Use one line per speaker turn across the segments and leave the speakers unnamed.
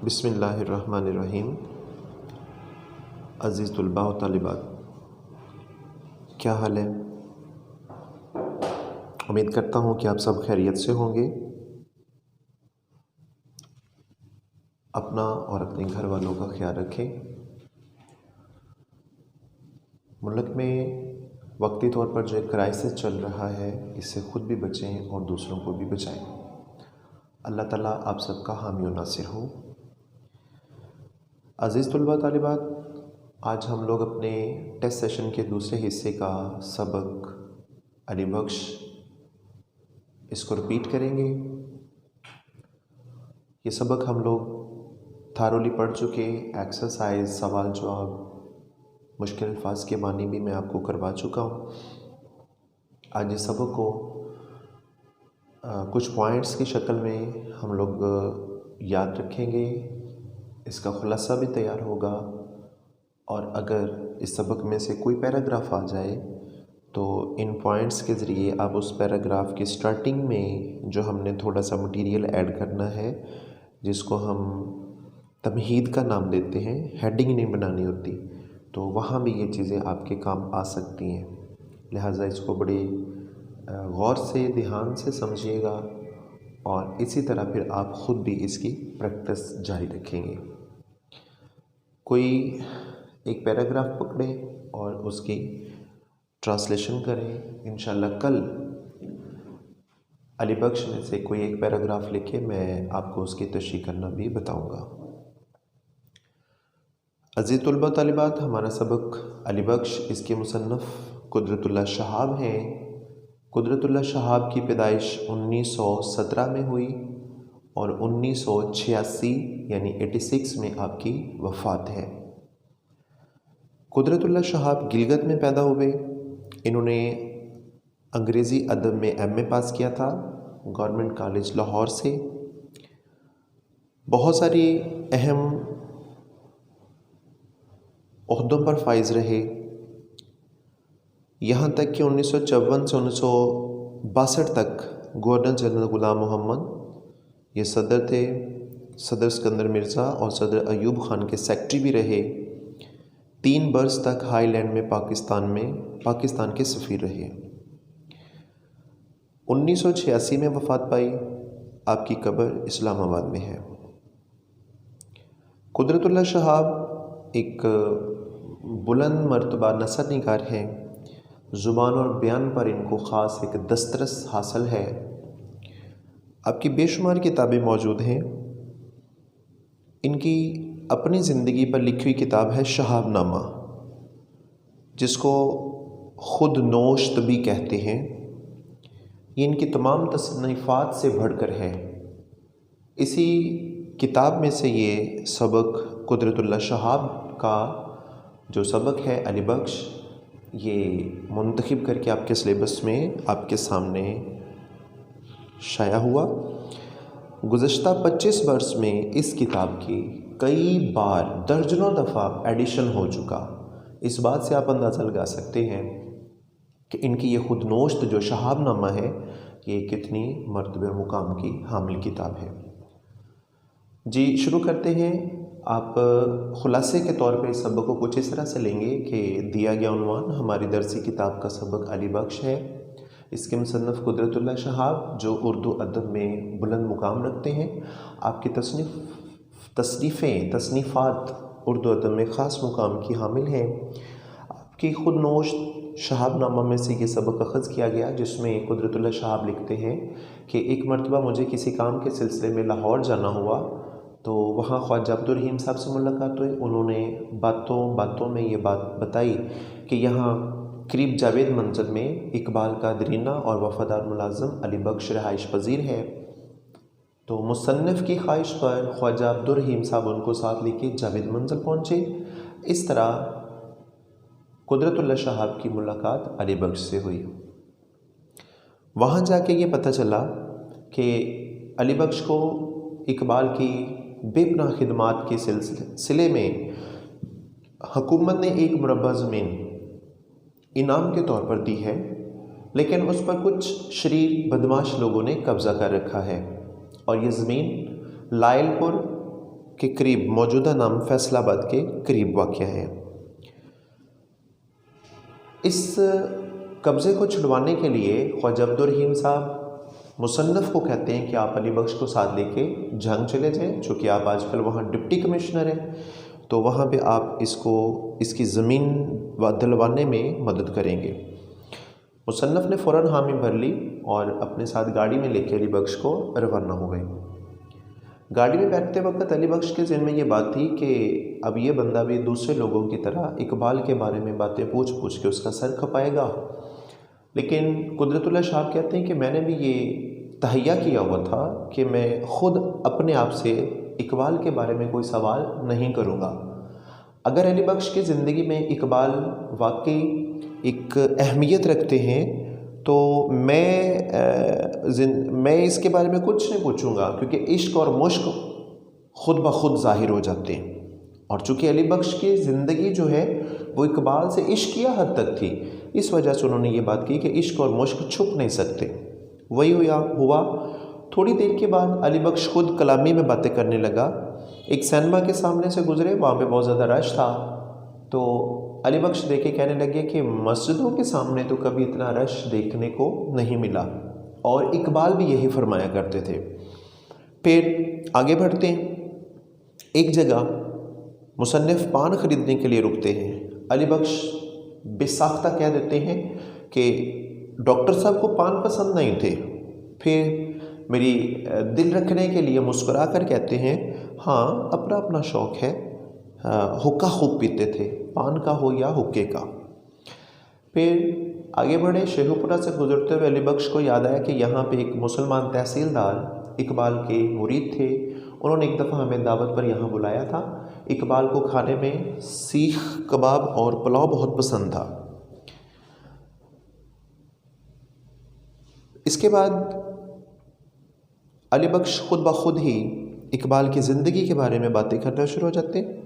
बिस्मिल्लाहिर्रहमानिर्रहीम। अज़ीज़ तुलबा व तालिबात, क्या हाल है? उम्मीद करता हूँ कि आप सब खैरियत से होंगे। अपना और अपने घर वालों का ख्याल रखें। मुल्क में वक्ती तौर पर जो एक क्राइसिस चल रहा है, इससे ख़ुद भी बचें और दूसरों को भी बचाएं। अल्लाह ताला आप सबका हामी और नासिर हो। अज़ीज़ तुलबा तालिबात, आज हम लोग अपने टेस्ट सेशन के दूसरे हिस्से का सबक अली बख्श इसको रिपीट करेंगे। ये सबक हम लोग थारोली पढ़ चुके। एक्सरसाइज, सवाल जवाब, मुश्किल अल्फाज के मानी भी मैं आपको करवा चुका हूँ। आज इस सबक को कुछ पॉइंट्स की शक्ल में हम लोग याद रखेंगे। इसका खुलासा भी तैयार होगा, और अगर इस सबक में से कोई पैराग्राफ आ जाए तो इन पॉइंट्स के ज़रिए आप उस पैराग्राफ की स्टार्टिंग में जो हमने थोड़ा सा मटेरियल ऐड करना है, जिसको हम तमहीद का नाम देते हैं, हेडिंग नहीं बनानी होती, तो वहाँ भी ये चीज़ें आपके काम आ सकती हैं। लिहाजा इसको बड़े गौर से, ध्यान से समझिएगा, और इसी तरह फिर आप ख़ुद भी इसकी प्रैक्टिस जारी रखेंगे। कोई एक पैराग्राफ पकड़े और उसकी ट्रांसलेशन करें। इंशाल्लाह कल अली बख्श में से कोई एक पैराग्राफ लिखे, मैं आपको उसकी तशरीह करना भी बताऊंगा। अज़ीज़ तुलबा तालिबात, हमारा सबक अली बख्श, इसके मुसन्नफ़ कुदरतुल्लाह शहाब हैं। कुदरतुल्लाह शहाब की पैदाइश 1917 में हुई और 1986 यानी 86 में आपकी वफ़ात है। कुदरतुल्लाह शहाब गिलगित में पैदा हुए। इन्होंने अंग्रेज़ी अदब में एमए पास किया था गवर्नमेंट कॉलेज लाहौर से। बहुत सारी अहम ओहदों पर फाइज रहे, यहाँ तक कि 1954 से 1962 तक गवर्नर जनरल ग़ुलाम मोहम्मद ये सदर थे। सदर सिकंदर मिर्ज़ा और सदर अयूब ख़ान के सेक्रेटरी भी रहे। 3 बरस तक हाईलैंड में पाकिस्तान के सफ़ीर रहे। 1986 में वफ़ात पाई। आपकी कब्र इस्लामाबाद में है। कुदरतुल्लाह शहाब एक बुलंद मर्तबा नसर निगार हैं। ज़ुबान और बयान पर इनको ख़ास एक दस्तरस हासिल है। आपकी बेशुमार किताबें मौजूद हैं। इनकी अपनी ज़िंदगी पर लिखी हुई किताब है शहाबनामा, जिसको ख़ुद नोश्त भी कहते हैं। ये इनकी तमाम तसन्नीफ़ात से बढ़कर है। इसी किताब में से ये सबक कुदरतुल्लाह शहाब का जो सबक है अली बख्श, ये मुंतखब करके आपके सिलेबस में आपके सामने शाया हुआ। गुज़श्ता 25 वर्ष में इस किताब की कई बार दर्जनों दफ़ा एडिशन हो चुका। इस बात से आप अंदाज़ा लगा सकते हैं कि इनकी ये खुद नोश्त जो शहाबनामा है, ये कितनी मर्तबे मुकाम की हामिल किताब है। जी, शुरू करते हैं। आप ख़ुलासे के तौर पे इस सबक को कुछ इस तरह से लेंगे कि दिया गया उन्वान हमारी दरसी किताब का सबक अली बख्श है। इसके मुसन्नफ़ कुदरतुल्लाह शहाब जो उर्दू अदब में बुलंद मुकाम रखते हैं। आपकी तसनीफ़ात उर्दू अदब में ख़ास मुकाम की हामिल हैं। आपकी ख़ुद नोश्त शहाबनामा में से ये सबक अख़ज़ किया गया, जिसमें कुदरतुल्लाह शहाब लिखते हैं कि एक मरतबा मुझे किसी काम के सिलसिले में लाहौर जाना हुआ, तो वहाँ ख्वाजा अब्दुल रहीम साहब से मुलाकात हुई। उन्होंने बातों में ये बात बताई कि यहाँ करीब जावेद मंजिल में इकबाल का दरीना और वफ़ादार मुलाज़म अली बख्श रहाइश पज़ीर है। तो मुसन्निफ़ की ख्वाहिश पर ख्वाजा अब्दुल रहीम साहब उनको साथ लेके जावेद मंजिल पहुँचे। इस तरह कुदरतुल्लाह शहाब की मुलाकात अली बख्श से हुई। वहाँ जाके ये पता चला कि अली बख्श को इकबाल की बेपनाह खिदमात के सिलसिले में हुकूमत ने एक मुरब्बा ज़मीन इनाम के तौर पर दी है, लेकिन उस पर कुछ शरीर बदमाश लोगों ने कब्ज़ा कर रखा है। और ये ज़मीन लायलपुर के करीब, मौजूदा नाम फैसलाबाद के करीब वाक़या है। इस कब्ज़े को छुड़वाने के लिए ख्वाजा अब्दुर रहीम साहब मुसन्नफ़ को कहते हैं कि आप अली बख्श को साथ लेके जंग चले जाएं, चूँकि आप आजकल वहाँ डिप्टी कमिश्नर हैं, तो वहाँ पे आप इसकी ज़मीन दिलवाने में मदद करेंगे। मुसन्नफ़ ने फ़ौरन हामी भर ली और अपने साथ गाड़ी में लेके अली बख्श को रवाना हो गए। गाड़ी में बैठते वक्त अली बख्श के ज़हन में ये बात थी कि अब ये बंदा भी दूसरे लोगों की तरह इकबाल के बारे में बातें पूछ पूछ के उसका सर खपाएगा, लेकिन कुदरतुल्लाह शाह कहते हैं कि मैंने भी ये तहैया किया हुआ था कि मैं ख़ुद अपने आप से इकबाल के बारे में कोई सवाल नहीं करूँगा। अगर अली बख्श की ज़िंदगी में इकबाल वाकई एक अहमियत रखते हैं तो मैं इसके बारे में कुछ नहीं पूछूंगा, क्योंकि इश्क और मुश्क खुद ब खुद ज़ाहिर हो जाते हैं। और चूँकि अली बख्श की ज़िंदगी जो है वो इकबाल से इश्किया हद तक थी, इस वजह से उन्होंने ये बात की कि इश्क और मुश्क छुप नहीं सकते। वही हुआ। थोड़ी देर के बाद अली बख्श खुद कलामी में बातें करने लगा। एक सिनेमा के सामने से गुजरे, वहाँ पे बहुत ज़्यादा रश था, तो अली बख्श देखे कहने लगे कि मस्जिदों के सामने तो कभी इतना रश देखने को नहीं मिला, और इकबाल भी यही फरमाया करते थे। फिर आगे बढ़ते हैं। एक जगह मुसन्निफ़ पान ख़रीदने के लिए रुकते हैं। अली बख्श बेसाख्ता कह देते हैं कि डॉक्टर साहब को पान पसंद नहीं थे। फिर मेरी दिल रखने के लिए मुस्कुरा कर कहते हैं, हाँ अपना अपना शौक़ है, हुक्का खूब पीते थे, पान का हो या हुक्के का। फिर आगे बढ़े। शेखुपुरा से गुजरते हुए अली बख्श को याद आया कि यहाँ पे एक मुसलमान तहसीलदार इकबाल के मुरीद थे। उन्होंने एक दफ़ा हमें दावत पर यहाँ बुलाया था। इकबाल को खाने में सीख कबाब और पुलाव बहुत पसंद था। इसके बाद अली बख्श खुद ब खुद ही इकबाल की ज़िंदगी के बारे में बातें करना शुरू हो जाते हैं।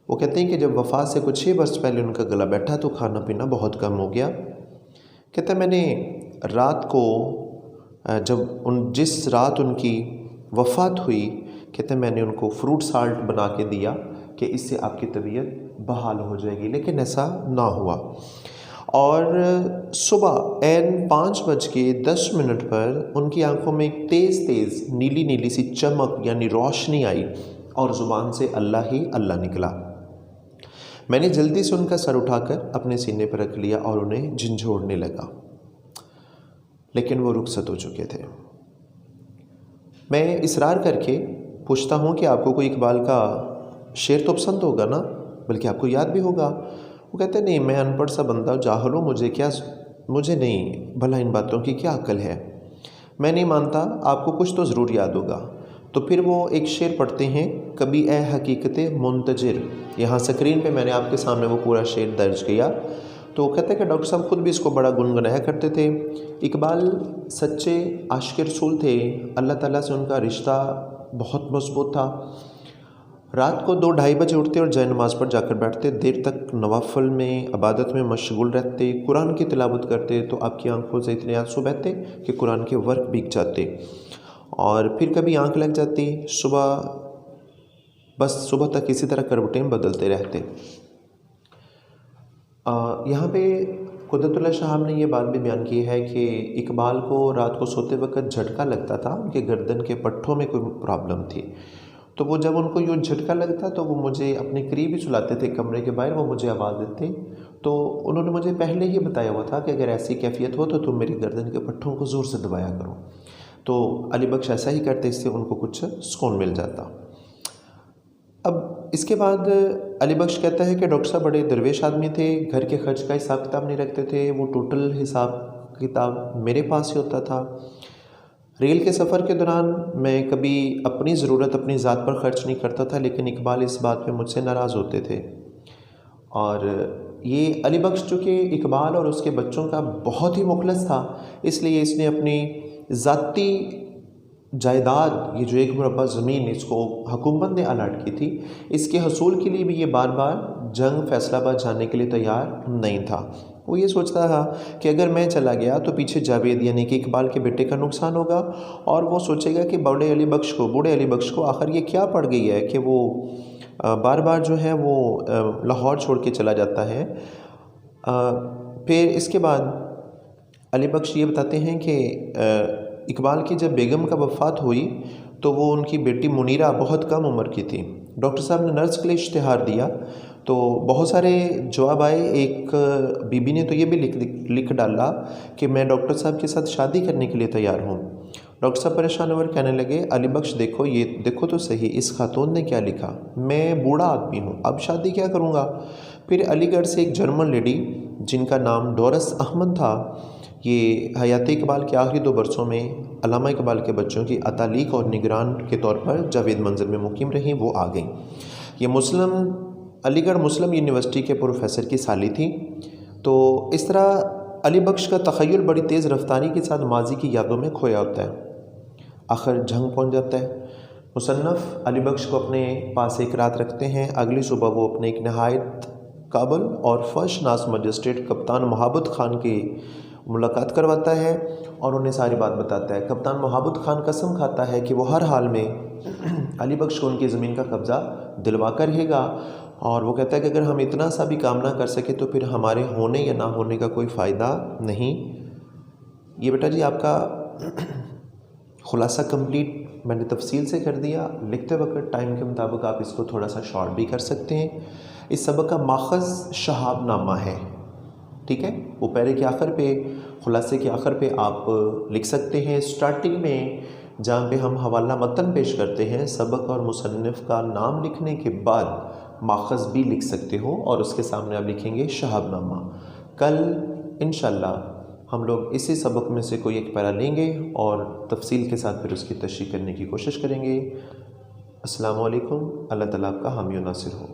वो कहते हैं कि जब वफ़ात से कुछ 6 वर्ष पहले उनका गला बैठा तो खाना पीना बहुत कम हो गया। कहते हैं मैंने रात को जिस रात उनकी वफ़ात हुई, कहते हैं मैंने उनको फ्रूट साल्ट बना के दिया कि इससे आपकी तबीयत बहाल हो जाएगी, लेकिन ऐसा ना हुआ। और सुबह ऐन 5:10 पर उनकी आंखों में एक तेज़ नीली नीली सी चमक यानी रोशनी आई और ज़ुबान से अल्लाह ही अल्लाह निकला। मैंने जल्दी से उनका सर उठाकर अपने सीने पर रख लिया और उन्हें झंझोड़ने लगा, लेकिन वो रुखसत हो चुके थे। मैं इसरार करके पूछता हूँ कि आपको कोई इकबाल का शेर तो पसंद होगा ना, बल्कि आपको याद भी होगा। वो कहते नहीं, मैं अनपढ़ सा बंदा जाहिल हूँ, मुझे नहीं, भला इन बातों की क्या अक्ल है, मैं नहीं मानता, आपको कुछ तो ज़रूर याद होगा। तो फिर वो एक शेर पढ़ते हैं, कभी ए हकीकते मुंतजिर। यहाँ स्क्रीन पे मैंने आपके सामने वो पूरा शेर दर्ज किया। तो कहते हैं कि डॉक्टर साहब खुद भी इसको बड़ा गुनगुनाया करते थे। इकबाल सच्चे आशिक़ रसूल थे, अल्लाह ताला से उनका रिश्ता बहुत मजबूत था। रात को 2-2:30 बजे उठते और जय नमाज़ पर जाकर बैठते, देर तक नवाफ़िल में इबादत में मशगूल रहते, कुरान की तिलावत करते तो आपकी आंखों से इतने आंसू बहते कि कुरान के वर्क भीग जाते, और फिर कभी आंख लग जाती। सुबह तक इसी तरह करवटें बदलते रहते। यहाँ पे कुदरतुल्लाह शाह ने ये बात भी बयान की है कि इकबाल को रात को सोते वक्त झटका लगता था, उनके गर्दन के पट्ठों में कोई प्रॉब्लम थी। तो वो जब उनको यूँ झटका लगता तो वो मुझे अपने करीब ही सुलाते थे, कमरे के बाहर, वो मुझे आवाज़ देते। तो उन्होंने मुझे पहले ही बताया हुआ था कि अगर ऐसी कैफियत हो तो तुम मेरी गर्दन के पट्ठों को ज़ोर से दबाया करो। तो अली बख्श ऐसा ही करते, इससे उनको कुछ सुकून मिल जाता। अब इसके बाद अली बख्श कहता है कि डॉक्टर साहब बड़े दरवेश आदमी थे, घर के खर्च का हिसाब किताब नहीं रखते थे, वो टोटल हिसाब किताब मेरे पास ही होता था। रेल के सफ़र के दौरान मैं कभी अपनी ज़रूरत अपनी ज़ात पर ख़र्च नहीं करता था, लेकिन इकबाल इस बात पे मुझसे नाराज़ होते थे। और ये अली बख्श चूँकि इकबाल और उसके बच्चों का बहुत ही मुखलस था, इसलिए इसने अपनी ज़ाती जायदाद, ये जो 1 मुरब्बा ज़मीन इसको हुकूमत ने अलाट की थी, इसके हसूल के लिए भी ये बार बार जंग फैसलाबाद जाने के लिए तैयार नहीं था। वो ये सोचता था कि अगर मैं चला गया तो पीछे जावेद यानी कि इकबाल के बेटे का नुकसान होगा, और वो सोचेगा कि बूढ़े अली बख्श को आखिर ये क्या पड़ गई है कि वो बार बार जो है वो लाहौर छोड़ के चला जाता है। फिर इसके बाद अली बख्श ये बताते हैं कि इकबाल की जब बेगम का वफ़ात हुई तो वो उनकी बेटी मुनीरा बहुत कम उम्र की थी। डॉक्टर साहब ने नर्स के लिए इश्तिहार दिया तो बहुत सारे जवाब आए। एक बीबी ने तो ये भी लिख डाला कि मैं डॉक्टर साहब के साथ शादी करने के लिए तैयार हूँ। डॉक्टर साहब परेशान होकर कहने लगे, अली बख्श देखो, ये देखो तो सही, इस खातून ने क्या लिखा, मैं बूढ़ा आदमी हूँ, अब शादी क्या करूँगा। फिर अलीगढ़ से एक जर्मन लेडी जिनका नाम डोरस अहमद था, ये हयात इकबाल के आखिरी 2 बरसों में अल्लामा इकबाल के बच्चों की अतालीक और निगरान के तौर पर जावेद मंजिल में मुकीम रहीं, वो आ गई। ये अलीगढ़ मुस्लिम यूनिवर्सिटी के प्रोफेसर की साली थी। तो इस तरह अली बख्श का तख़य्युल बड़ी तेज़ रफ्तारी के साथ माजी की यादों में खोया होता है। आखिर जंग पहुंच जाता है। मुसन्नफ़ अली बख्श को अपने पास एक रात रखते हैं। अगली सुबह वो अपने एक नहायत काबिल और फर्शनास मजिस्ट्रेट कप्तान महाबत ख़ान की मुलाकात करवाता है और उन्हें सारी बात बताता है। कप्तान महाबत ख़ान कसम खाता है कि वो हर हाल में अली बख्श को उनकी ज़मीन का कब्ज़ा दिलवा कर रहेगा, और वो कहता है कि अगर हम इतना सा भी काम ना कर सके तो फिर हमारे होने या ना होने का कोई फ़ायदा नहीं। ये बेटा जी आपका खुलासा कंप्लीट मैंने तफसील से कर दिया। लिखते वक्त टाइम के मुताबिक आप इसको थोड़ा सा शॉर्ट भी कर सकते हैं। इस सबक का माखज़ शहाबनामा है, ठीक है। वो पैरे के आखिर पे, खुलासे के आखिर पे आप लिख सकते हैं। स्टार्टिंग में जहाँ पे हम हवाला मतन पेश करते हैं, सबक और मुसन्निफ़ का नाम लिखने के बाद माखज़ भी लिख सकते हो और उसके सामने आप लिखेंगे शहाबनामा। कल इंशाअल्लाह हम लोग इसी सबक में से कोई एक पैरा लेंगे और तफसील के साथ फिर उसकी तशरीह करने की कोशिश करेंगे। अस्सलामु अलैकुम। अल्लाह ताला आपका हामी और नासिर हो।